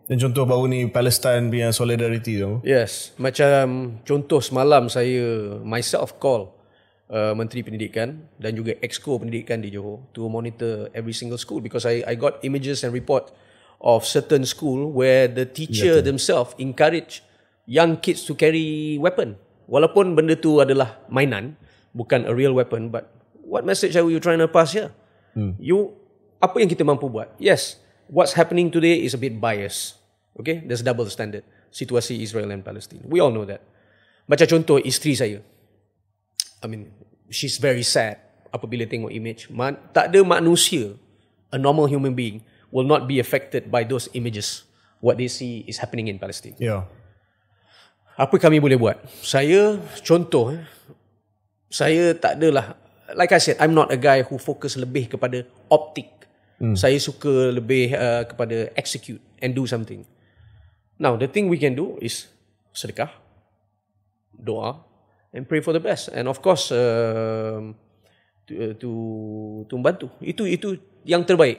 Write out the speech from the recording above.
Dan contoh baru ni Palestine punya solidarity tu. Yes, macam contoh semalam saya myself call Menteri Pendidikan dan juga Exco Pendidikan di Johor to monitor every single school because I got images and report of certain school where the teacher themselves encourage young kids to carry weapon. Walaupun benda tu adalah mainan, bukan a real weapon, but what message are you trying to pass here? Apa yang kita mampu buat? Yes, what's happening today is a bit biased. Okay, there's double standard. Situasi Israel and Palestine. We all know that. Macam contoh isteri saya. I mean, she's very sad apabila tengok image. Tak ada manusia, a normal human being, will not be affected by those images. What they see is happening in Palestine. Yeah. Apa kami boleh buat? Saya, contoh, saya tak adalah, like I said, I'm not a guy who focus lebih kepada optik. Saya suka lebih kepada execute and do something. Now, the thing we can do is sedekah, doa, and pray for the best. And of course, to membantu. Itu yang terbaik.